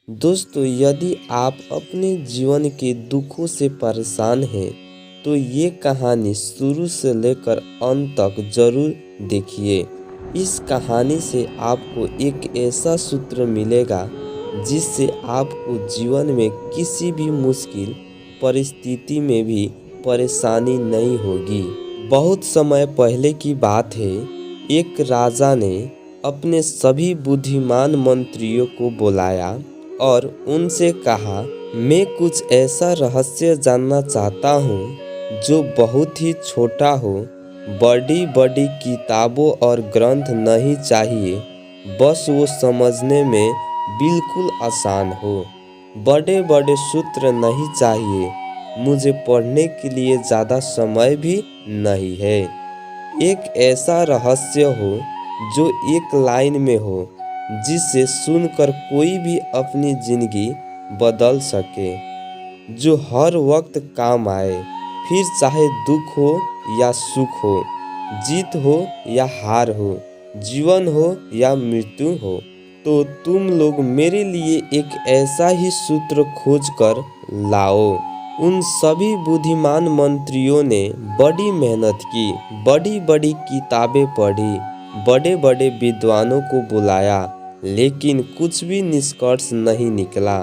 दोस्तों, यदि आप अपने जीवन के दुखों से परेशान हैं, तो ये कहानी शुरू से लेकर अंत तक जरूर देखिए। इस कहानी से आपको एक ऐसा सूत्र मिलेगा जिससे आपको जीवन में किसी भी मुश्किल परिस्थिति में भी परेशानी नहीं होगी। बहुत समय पहले की बात है, एक राजा ने अपने सभी बुद्धिमान मंत्रियों को बुलाया और उनसे कहा, मैं कुछ ऐसा रहस्य जानना चाहता हूँ जो बहुत ही छोटा हो। बड़ी बड़ी किताबों और ग्रंथ नहीं चाहिए, बस वो समझने में बिल्कुल आसान हो। बड़े बड़े सूत्र नहीं चाहिए, मुझे पढ़ने के लिए ज़्यादा समय भी नहीं है। एक ऐसा रहस्य हो जो एक लाइन में हो, जिसे सुनकर कोई भी अपनी जिंदगी बदल सके, जो हर वक्त काम आए, फिर चाहे दुख हो या सुख हो, जीत हो या हार हो, जीवन हो या मृत्यु हो। तो तुम लोग मेरे लिए एक ऐसा ही सूत्र खोज कर लाओ। उन सभी बुद्धिमान मंत्रियों ने बड़ी मेहनत की, बड़ी बड़ी किताबें पढ़ी, बड़े बड़े विद्वानों को बुलाया, लेकिन कुछ भी निष्कर्ष नहीं निकला।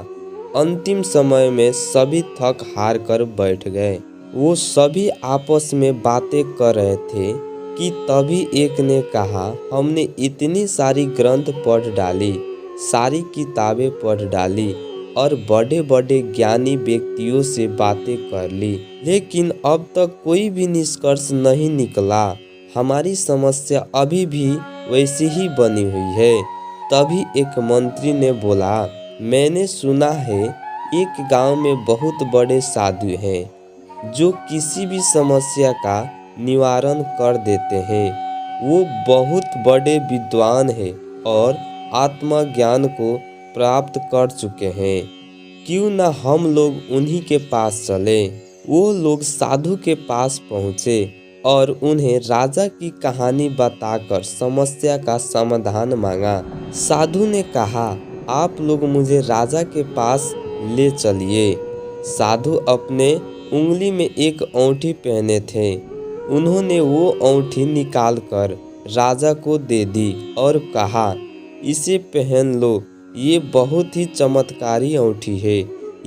अंतिम समय में सभी थक हार कर बैठ गए। वो सभी आपस में बातें कर रहे थे कि तभी एक ने कहा, हमने इतनी सारी ग्रंथ पढ़ डाली, सारी किताबें पढ़ डाली और बड़े बड़े ज्ञानी व्यक्तियों से बातें कर ली, लेकिन अब तक कोई भी निष्कर्ष नहीं निकला। हमारी समस्या अभी भी वैसी ही बनी हुई है। तभी एक मंत्री ने बोला, मैंने सुना है एक गांव में बहुत बड़े साधु हैं जो किसी भी समस्या का निवारण कर देते हैं। वो बहुत बड़े विद्वान हैं और आत्मज्ञान को प्राप्त कर चुके हैं। क्यों ना हम लोग उन्हीं के पास चले। वो लोग साधु के पास पहुँचे और उन्हें राजा की कहानी बताकर समस्या का समाधान मांगा। साधु ने कहा, आप लोग मुझे राजा के पास ले चलिए। साधु अपने उंगली में एक अंगूठी पहने थे। उन्होंने वो अंगूठी निकालकर राजा को दे दी और कहा, इसे पहन लो, ये बहुत ही चमत्कारी अंगूठी है।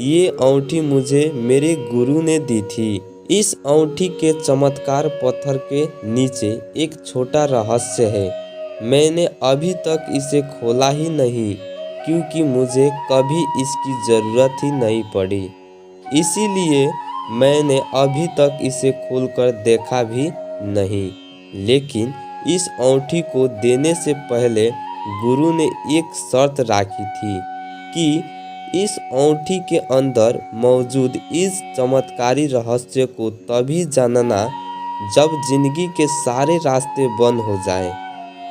ये अंगूठी मुझे मेरे गुरु ने दी थी। इस अंगूठी के चमत्कार पत्थर के नीचे एक छोटा रहस्य है। मैंने अभी तक इसे खोला ही नहीं, क्योंकि मुझे कभी इसकी ज़रूरत ही नहीं पड़ी। इसीलिए मैंने अभी तक इसे खोलकर देखा भी नहीं। लेकिन इस अंगूठी को देने से पहले गुरु ने एक शर्त राखी थी कि इस अंगूठी के अंदर मौजूद इस चमत्कारी रहस्य को तभी जानना जब जिंदगी के सारे रास्ते बंद हो जाएं,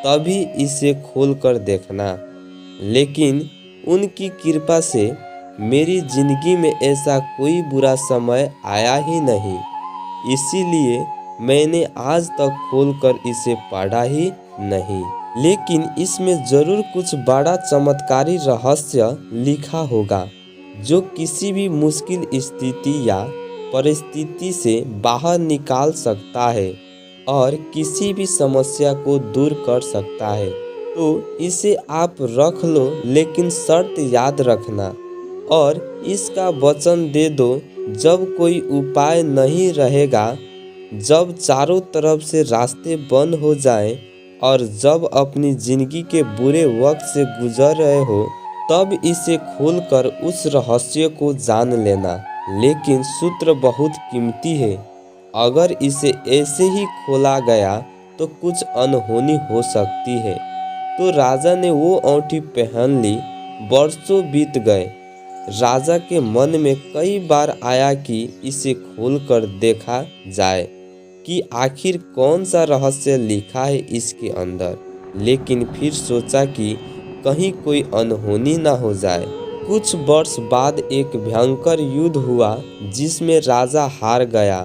तभी इसे खोलकर देखना। लेकिन उनकी कृपा से मेरी जिंदगी में ऐसा कोई बुरा समय आया ही नहीं, इसीलिए मैंने आज तक खोलकर इसे पढ़ा ही नहीं। लेकिन इसमें ज़रूर कुछ बड़ा चमत्कारी रहस्य लिखा होगा जो किसी भी मुश्किल स्थिति या परिस्थिति से बाहर निकाल सकता है और किसी भी समस्या को दूर कर सकता है। तो इसे आप रख लो, लेकिन शर्त याद रखना और इसका वचन दे दो, जब कोई उपाय नहीं रहेगा, जब चारों तरफ से रास्ते बंद हो जाएं और जब अपनी जिंदगी के बुरे वक्त से गुजर रहे हो, तब इसे खोलकर उस रहस्य को जान लेना। लेकिन सूत्र बहुत कीमती है। अगर इसे ऐसे ही खोला गया तो कुछ अनहोनी हो सकती है। तो राजा ने वो अंगूठी पहन ली। वर्षों बीत गए। राजा के मन में कई बार आया कि इसे खोलकर देखा जाए कि आखिर कौन सा रहस्य लिखा है इसके अंदर। लेकिन फिर सोचा कि कहीं कोई अनहोनी ना हो जाए। कुछ वर्ष बाद एक भयंकर युद्ध हुआ जिसमें राजा हार गया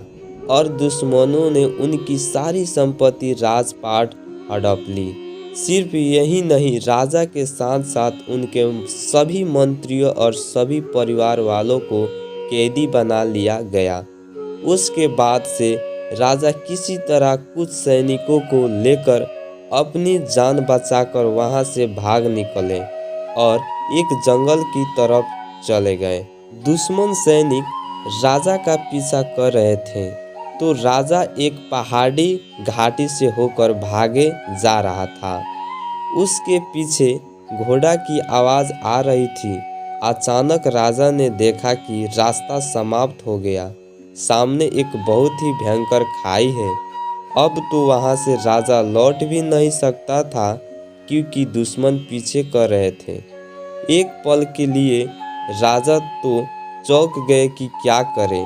और दुश्मनों ने उनकी सारी संपत्ति राजपाट हड़प ली। सिर्फ यही नहीं, राजा के साथ साथ उनके सभी मंत्रियों और सभी परिवार वालों को कैदी बना लिया गया। उसके बाद से राजा किसी तरह कुछ सैनिकों को लेकर अपनी जान बचाकर वहां से भाग निकले और एक जंगल की तरफ चले गए। दुश्मन सैनिक राजा का पीछा कर रहे थे, तो राजा एक पहाड़ी घाटी से होकर भागे जा रहा था। उसके पीछे घोड़ा की आवाज़ आ रही थी। अचानक राजा ने देखा कि रास्ता समाप्त हो गया। सामने एक बहुत ही भयंकर खाई है। अब तो वहां से राजा लौट भी नहीं सकता था, क्योंकि दुश्मन पीछे कर रहे थे। एक पल के लिए राजा तो चौंक गए कि क्या करे।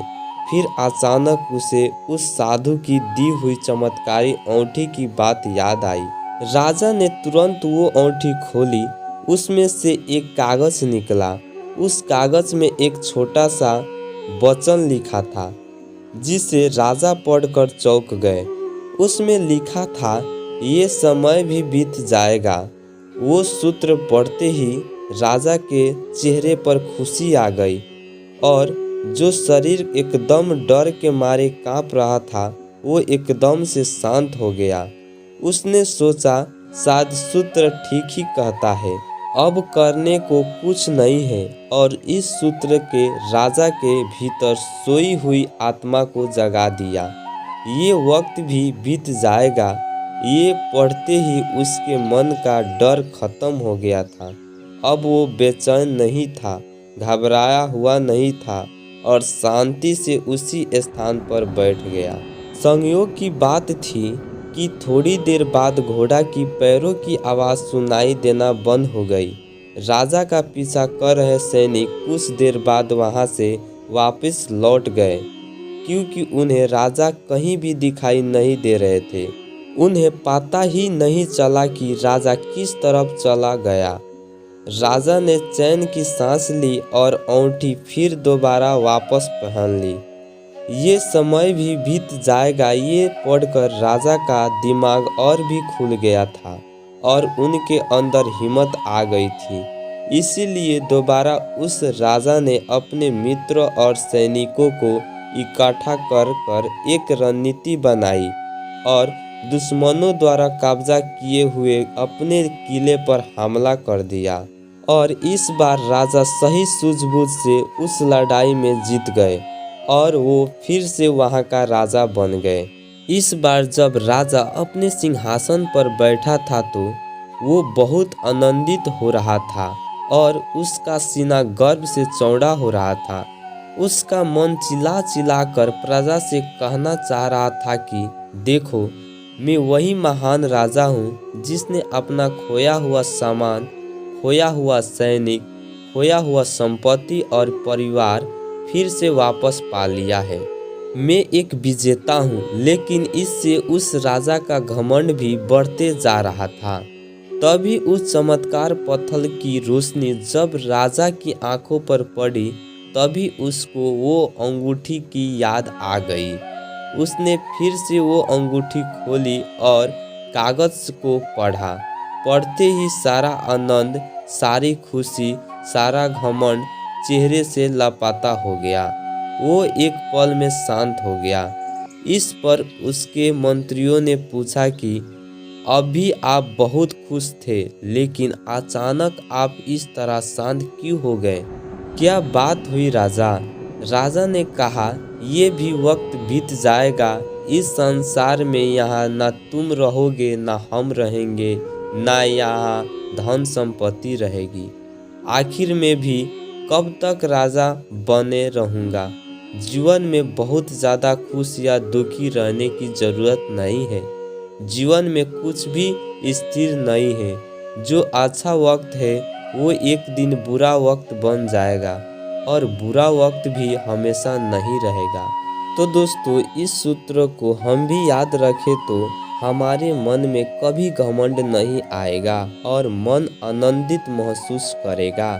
फिर अचानक उसे उस साधु की दी हुई चमत्कारी औंठी की बात याद आई। राजा ने तुरंत वो औंठी खोली। उसमें से एक कागज निकला। उस कागज में एक छोटा सा वचन लिखा था, जिसे राजा पढ़कर चौंक गए। उसमें लिखा था, ये समय भी बीत जाएगा। वो सूत्र पढ़ते ही राजा के चेहरे पर खुशी आ गई और जो शरीर एकदम डर के मारे कांप रहा था, वो एकदम से शांत हो गया। उसने सोचा, शायद सूत्र ठीक ही कहता है, अब करने को कुछ नहीं है, और इस सूत्र के राजा के भीतर सोई हुई आत्मा को जगा दिया। ये वक्त भी बीत जाएगा। ये पढ़ते ही उसके मन का डर खत्म हो गया था। अब वो बेचैन नहीं था, घबराया हुआ नहीं था और शांति से उसी स्थान पर बैठ गया। संयोग की बात थी कि थोड़ी देर बाद घोड़ा की पैरों की आवाज़ सुनाई देना बंद हो गई। राजा का पीछा कर रहे सैनिक कुछ देर बाद वहां से वापस लौट गए, क्योंकि उन्हें राजा कहीं भी दिखाई नहीं दे रहे थे। उन्हें पता ही नहीं चला कि राजा किस तरफ चला गया। राजा ने चैन की सांस ली और औंठी फिर दोबारा वापस पहन ली। ये समय भी बीत जाएगा, ये पढ़कर राजा का दिमाग और भी खुल गया था और उनके अंदर हिम्मत आ गई थी। इसीलिए दोबारा उस राजा ने अपने मित्रों और सैनिकों को इकट्ठा कर एक रणनीति बनाई और दुश्मनों द्वारा कब्जा किए हुए अपने किले पर हमला कर दिया। और इस बार राजा सही सूझबूझ से उस लड़ाई में जीत गए और वो फिर से वहां का राजा बन गए। इस बार जब राजा अपने सिंहासन पर बैठा था तो वो बहुत आनंदित हो रहा था और उसका सीना गर्व से चौड़ा हो रहा था। उसका मन चिल्ला चिल्ला कर प्रजा से कहना चाह रहा था कि देखो, मैं वही महान राजा हूँ जिसने अपना खोया हुआ सामान, खोया हुआ सैनिक, खोया हुआ संपत्ति और परिवार फिर से वापस पा लिया है। मैं एक विजेता हूँ। लेकिन इससे उस राजा का घमंड भी बढ़ते जा रहा था। तभी उस चमत्कार पत्थर की रोशनी जब राजा की आंखों पर पड़ी, तभी उसको वो अंगूठी की याद आ गई। उसने फिर से वो अंगूठी खोली और कागज को पढ़ा। पढ़ते ही सारा आनंद, सारी खुशी, सारा घमंड चेहरे से लापता हो गया। वो एक पल में शांत हो गया। इस पर उसके मंत्रियों ने पूछा कि अभी आप बहुत खुश थे, लेकिन अचानक आप इस तरह शांत क्यों हो गए? क्या बात हुई राजा? राजा ने कहा, ये भी वक्त बीत जाएगा। इस संसार में यहाँ ना तुम रहोगे, ना हम रहेंगे, ना यहाँ धन संपत्ति रहेगी। आखिर में भी कब तक राजा बने रहूँगा? जीवन में बहुत ज़्यादा खुश या दुखी रहने की ज़रूरत नहीं है। जीवन में कुछ भी स्थिर नहीं है। जो अच्छा वक्त है वो एक दिन बुरा वक्त बन जाएगा और बुरा वक्त भी हमेशा नहीं रहेगा। तो दोस्तों, इस सूत्र को हम भी याद रखें तो हमारे मन में कभी घमंड नहीं आएगा और मन आनंदित महसूस करेगा।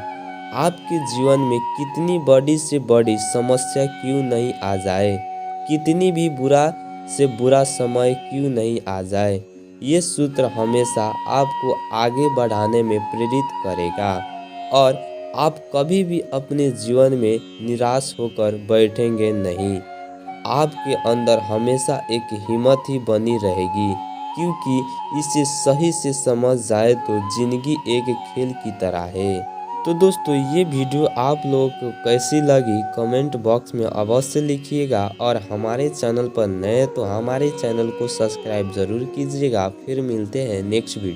आपके जीवन में कितनी बड़ी से बड़ी समस्या क्यों नहीं आ जाए, कितनी भी बुरा से बुरा समय क्यों नहीं आ जाए, ये सूत्र हमेशा आपको आगे बढ़ाने में प्रेरित करेगा और आप कभी भी अपने जीवन में निराश होकर बैठेंगे नहीं। आपके अंदर हमेशा एक हिम्मत ही बनी रहेगी, क्योंकि इसे सही से समझ जाए तो जिंदगी एक खेल की तरह है। तो दोस्तों, ये वीडियो आप लोगों को कैसी लगी कमेंट बॉक्स में अवश्य लिखिएगा और हमारे चैनल पर नए तो हमारे चैनल को सब्सक्राइब ज़रूर कीजिएगा। फिर मिलते हैं नेक्स्ट वीडियो।